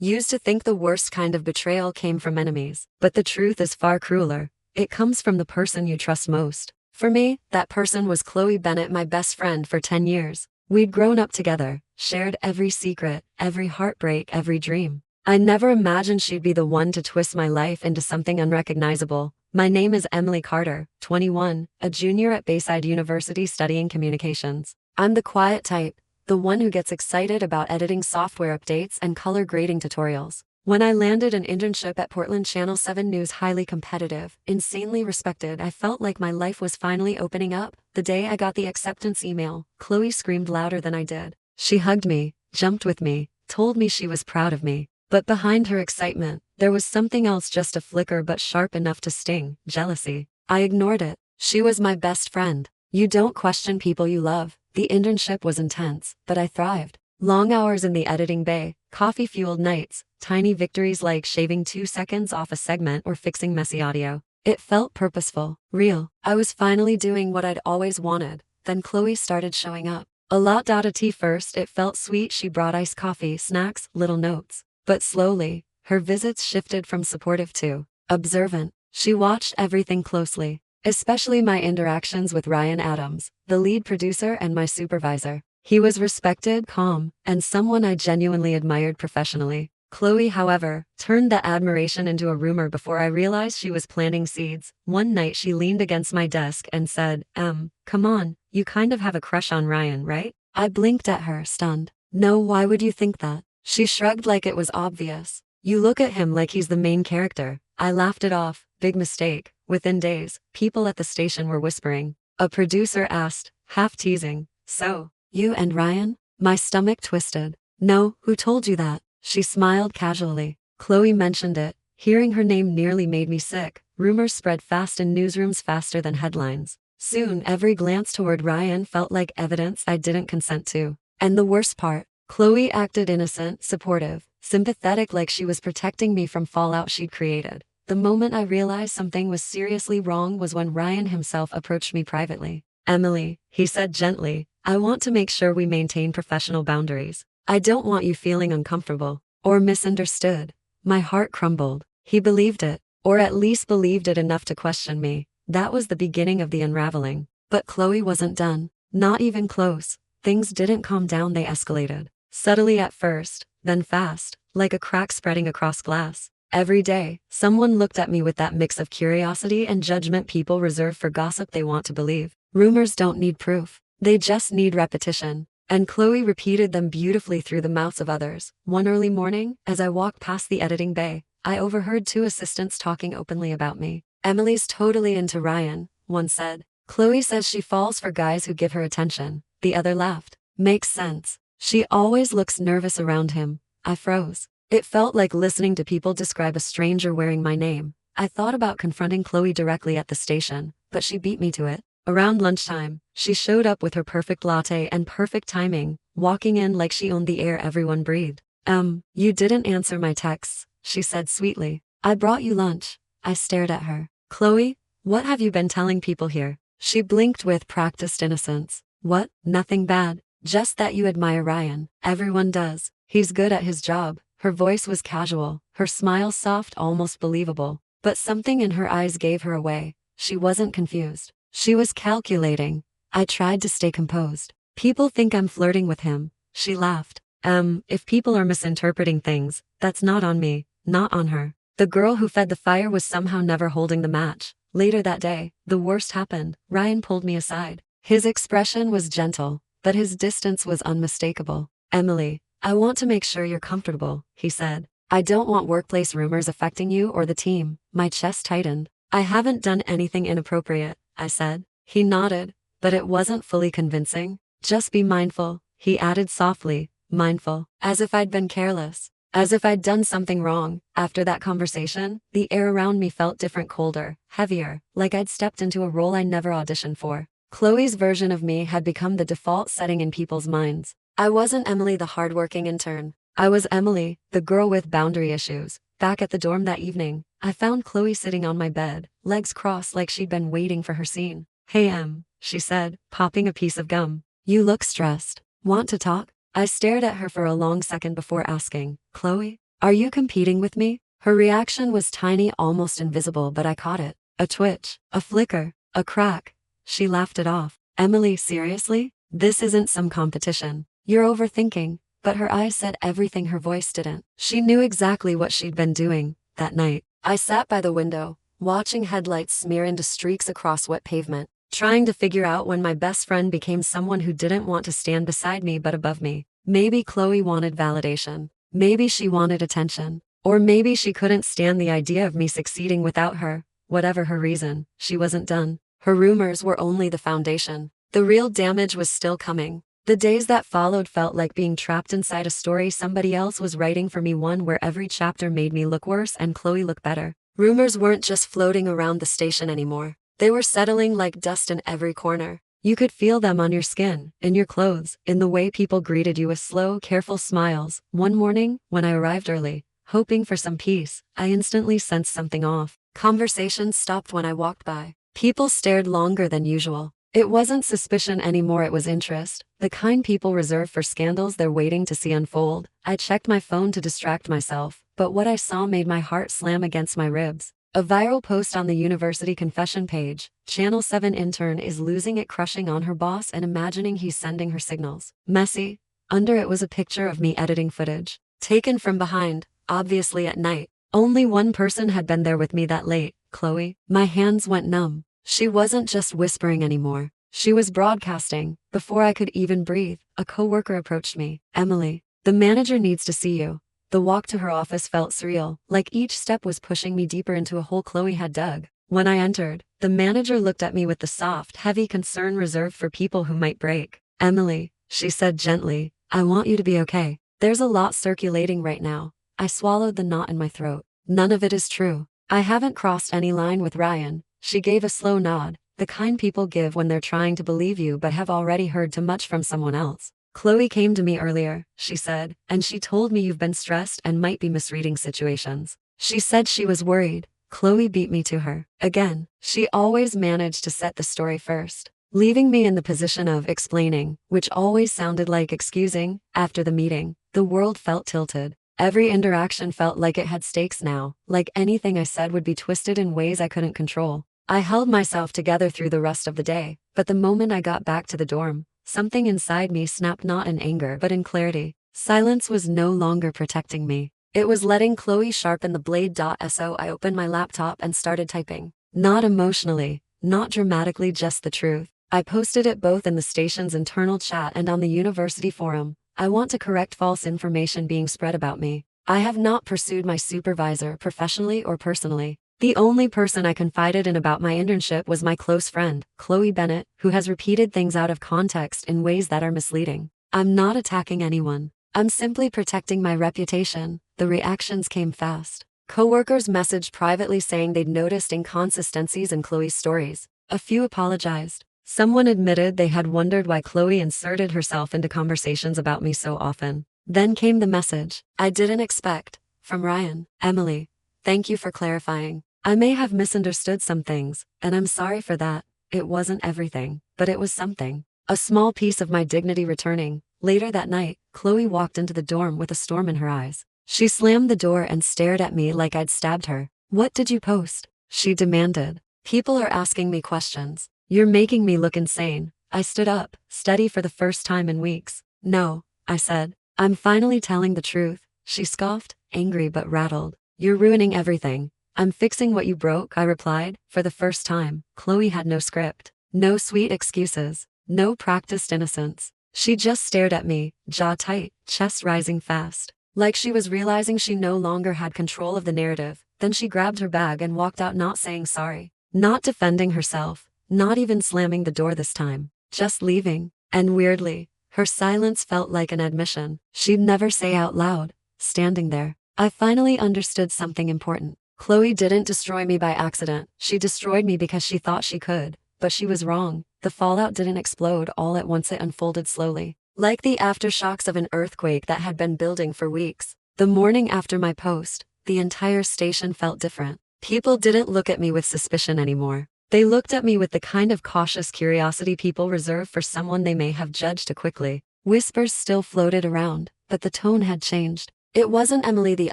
Used to think the worst kind of betrayal came from enemies, but the truth is far crueler. It comes from the person you trust most. For me, that person was Chloe Bennett, my best friend for 10 years. We'd grown up together, shared every secret, every heartbreak, every dream. I never imagined she'd be the one to twist my life into something unrecognizable. My name is Emily Carter, 21, a junior at Bayside University studying communications. I'm the quiet type, the one who gets excited about editing software updates and color grading tutorials. When I landed an internship at Portland Channel 7 News, highly competitive, insanely respected, I felt like my life was finally opening up. The day I got the acceptance email, Chloe screamed louder than I did. She hugged me, jumped with me, told me she was proud of me. But behind her excitement, there was something else, just a flicker but sharp enough to sting: jealousy. I ignored it. She was my best friend. You don't question people you love. The internship was intense, but I thrived. Long hours in the editing bay, coffee-fueled nights, tiny victories like shaving 2 seconds off a segment or fixing messy audio. It felt purposeful, real. I was finally doing what I'd always wanted. Then Chloe started showing up. A lot of tea first. It felt sweet. She brought iced coffee, snacks, little notes. But slowly, her visits shifted from supportive to observant. She watched everything closely, especially my interactions with Ryan Adams, the lead producer and my supervisor. He was respected, calm, and someone I genuinely admired professionally. Chloe, however, turned that admiration into a rumor before I realized she was planting seeds. One night she leaned against my desk and said, come on, you kind of have a crush on Ryan, right? I blinked at her, stunned. No, why would you think that? She shrugged like it was obvious. You look at him like he's the main character. I laughed it off. Big mistake. Within days, people at the station were whispering. A producer asked, half teasing, so, you and Ryan? My stomach twisted. No, who told you that? She smiled casually. Chloe mentioned it. Hearing her name nearly made me sick. Rumors spread fast in newsrooms, faster than headlines. Soon, every glance toward Ryan felt like evidence I didn't consent to. And the worst part, Chloe acted innocent, supportive, sympathetic, like she was protecting me from fallout she'd created. The moment I realized something was seriously wrong was when Ryan himself approached me privately. Emily, he said gently, I want to make sure we maintain professional boundaries. I don't want you feeling uncomfortable or misunderstood. My heart crumbled. He believed it, or at least believed it enough to question me. That was the beginning of the unraveling. But Chloe wasn't done. Not even close. Things didn't calm down, they escalated. Subtly at first, then fast, like a crack spreading across glass. Every day, someone looked at me with that mix of curiosity and judgment people reserve for gossip they want to believe. Rumors don't need proof. They just need repetition. And Chloe repeated them beautifully through the mouths of others. One early morning, as I walked past the editing bay, I overheard 2 assistants talking openly about me. Emily's totally into Ryan, one said. Chloe says she falls for guys who give her attention. The other laughed. Makes sense. She always looks nervous around him. I froze. It felt like listening to people describe a stranger wearing my name. I thought about confronting Chloe directly at the station, but she beat me to it. Around lunchtime, she showed up with her perfect latte and perfect timing, walking in like she owned the air everyone breathed. You didn't answer my texts, she said sweetly. I brought you lunch. I stared at her. Chloe, what have you been telling people here? She blinked with practiced innocence. What? Nothing bad. Just that you admire Ryan. Everyone does. He's good at his job. Her voice was casual, her smile soft, almost believable. But something in her eyes gave her away. She wasn't confused. She was calculating. I tried to stay composed. People think I'm flirting with him. She laughed. If people are misinterpreting things, that's not on me, not on her. The girl who fed the fire was somehow never holding the match. Later that day, the worst happened. Ryan pulled me aside. His expression was gentle, but his distance was unmistakable. Emily, I want to make sure you're comfortable, he said. I don't want workplace rumors affecting you or the team. My chest tightened. I haven't done anything inappropriate, I said. He nodded, but it wasn't fully convincing. Just be mindful, he added softly, mindful, as if I'd been careless, as if I'd done something wrong. After that conversation, the air around me felt different, colder, heavier, like I'd stepped into a role I never auditioned for. Chloe's version of me had become the default setting in people's minds. I wasn't Emily, the hardworking intern. I was Emily, the girl with boundary issues. Back at the dorm that evening, I found Chloe sitting on my bed, legs crossed like she'd been waiting for her scene. Hey she said, popping a piece of gum. You look stressed. Want to talk? I stared at her for a long second before asking, Chloe, Are you competing with me? Her reaction was tiny, almost invisible, but I caught it. A twitch, a flicker, a crack. She laughed it off. Emily, seriously? This isn't some competition. You're overthinking. But her eyes said everything her voice didn't. She knew exactly what she'd been doing that night. I sat by the window, watching headlights smear into streaks across wet pavement, trying to figure out when my best friend became someone who didn't want to stand beside me but above me. Maybe Chloe wanted validation. Maybe she wanted attention. Or maybe she couldn't stand the idea of me succeeding without her. Whatever her reason, she wasn't done. Her rumors were only the foundation. The real damage was still coming. The days that followed felt like being trapped inside a story somebody else was writing for me, one where every chapter made me look worse and Chloe look better. Rumors weren't just floating around the station anymore. They were settling like dust in every corner. You could feel them on your skin, in your clothes, in the way people greeted you with slow, careful smiles. One morning, when I arrived early, hoping for some peace, I instantly sensed something off. Conversations stopped when I walked by. People stared longer than usual. It wasn't suspicion anymore, it was interest, the kind people reserve for scandals they're waiting to see unfold. I checked my phone to distract myself, but what I saw made my heart slam against my ribs. A viral post on the university confession page. Channel 7 intern is losing it, crushing on her boss and imagining he's sending her signals. Messy. Under it was a picture of me editing footage, taken from behind, obviously at night. Only one person had been there with me that late, Chloe. My hands went numb. She wasn't just whispering anymore. She was broadcasting. Before I could even breathe, a coworker approached me. Emily, the manager needs to see you. The walk to her office felt surreal, like each step was pushing me deeper into a hole Chloe had dug. When I entered, the manager looked at me with the soft, heavy concern reserved for people who might break. Emily, she said gently, I want you to be okay. There's a lot circulating right now. I swallowed the knot in my throat. None of it is true. I haven't crossed any line with Ryan. She gave a slow nod, the kind people give when they're trying to believe you but have already heard too much from someone else. Chloe came to me earlier, she said, and she told me you've been stressed and might be misreading situations. She said she was worried. Chloe beat me to her. Again, she always managed to set the story first, leaving me in the position of explaining, which always sounded like excusing. After the meeting, the world felt tilted. Every interaction felt like it had stakes now, like anything I said would be twisted in ways I couldn't control. I held myself together through the rest of the day, but the moment I got back to the dorm, something inside me snapped, not in anger but in clarity. Silence was no longer protecting me. It was letting Chloe sharpen the blade. So I opened my laptop and started typing. Not emotionally, not dramatically, just the truth. I posted it both in the station's internal chat and on the university forum. I want to correct false information being spread about me. I have not pursued my supervisor professionally or personally. The only person I confided in about my internship was my close friend, Chloe Bennett, who has repeated things out of context in ways that are misleading. I'm not attacking anyone. I'm simply protecting my reputation. The reactions came fast. Coworkers messaged privately saying they'd noticed inconsistencies in Chloe's stories. A few apologized. Someone admitted they had wondered why Chloe inserted herself into conversations about me so often. Then came the message I didn't expect, from Ryan. Emily, thank you for clarifying. I may have misunderstood some things, and I'm sorry for that. It wasn't everything, but it was something. A small piece of my dignity returning. Later that night, Chloe walked into the dorm with a storm in her eyes. She slammed the door and stared at me like I'd stabbed her. What did you post? She demanded. People are asking me questions. You're making me look insane. I stood up, steady for the first time in weeks. No, I said. I'm finally telling the truth. She scoffed, angry but rattled. You're ruining everything. I'm fixing what you broke, I replied. For the first time, Chloe had no script. No sweet excuses. No practiced innocence. She just stared at me, jaw tight, chest rising fast. Like she was realizing she no longer had control of the narrative. Then she grabbed her bag and walked out, not saying sorry. Not defending herself. Not even slamming the door this time. Just leaving. And weirdly, her silence felt like an admission she'd never say out loud. Standing there, I finally understood something important. Chloe didn't destroy me by accident. She destroyed me because she thought she could. But she was wrong. The fallout didn't explode all at once, it unfolded slowly. Like the aftershocks of an earthquake that had been building for weeks. The morning after my post, the entire station felt different. People didn't look at me with suspicion anymore. They looked at me with the kind of cautious curiosity people reserve for someone they may have judged too quickly. Whispers still floated around, but the tone had changed. It wasn't Emily the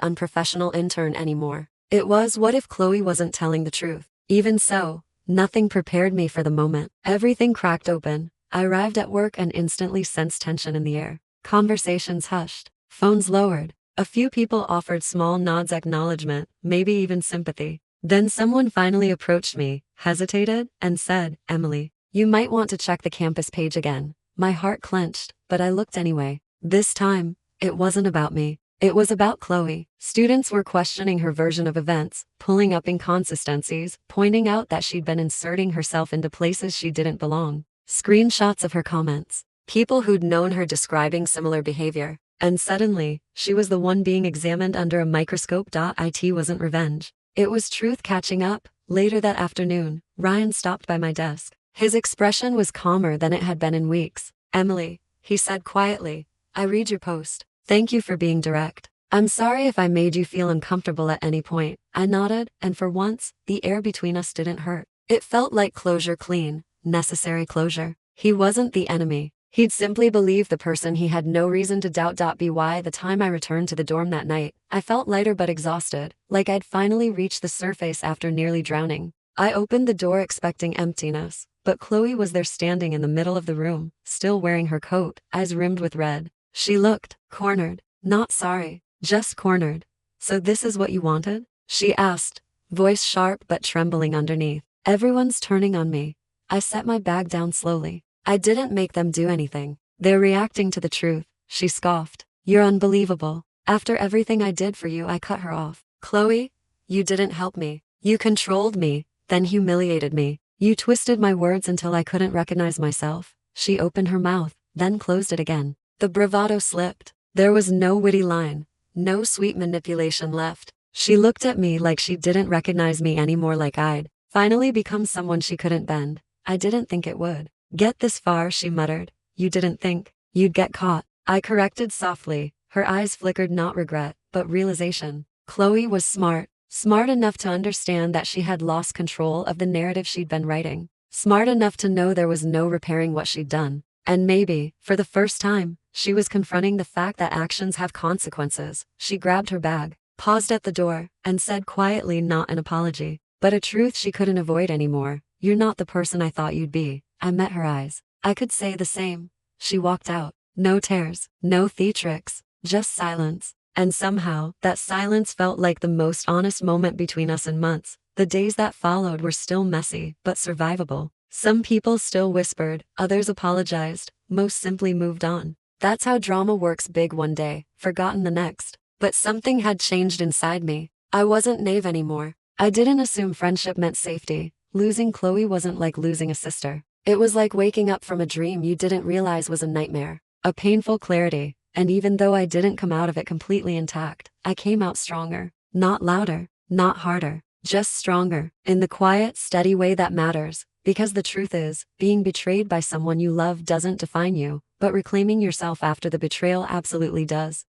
unprofessional intern anymore. It was, what if Chloe wasn't telling the truth? Even so, nothing prepared me for the moment. Everything cracked open. I arrived at work and instantly sensed tension in the air. Conversations hushed. Phones lowered. A few people offered small nods acknowledgement, maybe even sympathy. Then someone finally approached me, hesitated, and said, "Emily, you might want to check the campus page again." My heart clenched, but I looked anyway. This time, it wasn't about me. It was about Chloe. Students were questioning her version of events, pulling up inconsistencies, pointing out that she'd been inserting herself into places she didn't belong. Screenshots of her comments. People who'd known her describing similar behavior. And suddenly, she was the one being examined under a microscope. It wasn't revenge. It was truth catching up. Later that afternoon, Ryan stopped by my desk. His expression was calmer than it had been in weeks. "Emily," he said quietly, "I read your post. Thank you for being direct. I'm sorry if I made you feel uncomfortable at any point." I nodded, and for once, the air between us didn't hurt. It felt like closure, clean, necessary closure. He wasn't the enemy. He'd simply believed the person he had no reason to doubt. By the time I returned to the dorm that night, I felt lighter but exhausted, like I'd finally reached the surface after nearly drowning. I opened the door expecting emptiness, but Chloe was there standing in the middle of the room, still wearing her coat, eyes rimmed with red. She looked cornered, not sorry, just cornered. "So this is what you wanted?" she asked, voice sharp but trembling underneath. "Everyone's turning on me." I set my bag down slowly. "I didn't make them do anything. They're reacting to the truth," she scoffed. "You're unbelievable. After everything I did for you." I cut her off. "Chloe, you didn't help me. You controlled me, then humiliated me. You twisted my words until I couldn't recognize myself." She opened her mouth, then closed it again. The bravado slipped. There was no witty line, no sweet manipulation left. She looked at me like she didn't recognize me anymore, like I'd finally become someone she couldn't bend. "I didn't think it would get this far," she muttered. "You didn't think you'd get caught." I corrected softly. Her eyes flickered not regret, but realization. Chloe was smart. Smart enough to understand that she had lost control of the narrative she'd been writing. Smart enough to know there was no repairing what she'd done. And maybe, for the first time, she was confronting the fact that actions have consequences. She grabbed her bag, paused at the door, and said quietly, not an apology, but a truth she couldn't avoid anymore. "You're not the person I thought you'd be." I met her eyes. I could say the same. She walked out. No tears, no theatrics, just silence. And somehow, that silence felt like the most honest moment between us in months. The days that followed were still messy, but survivable. Some people still whispered, others apologized, most simply moved on. That's how drama works, big one day, forgotten the next. But something had changed inside me. I wasn't naive anymore. I didn't assume friendship meant safety. Losing Chloe wasn't like losing a sister. It was like waking up from a dream you didn't realize was a nightmare. A painful clarity, and even though I didn't come out of it completely intact, I came out stronger. Not louder, not harder, just stronger, in the quiet, steady way that matters. Because the truth is, being betrayed by someone you love doesn't define you, but reclaiming yourself after the betrayal absolutely does.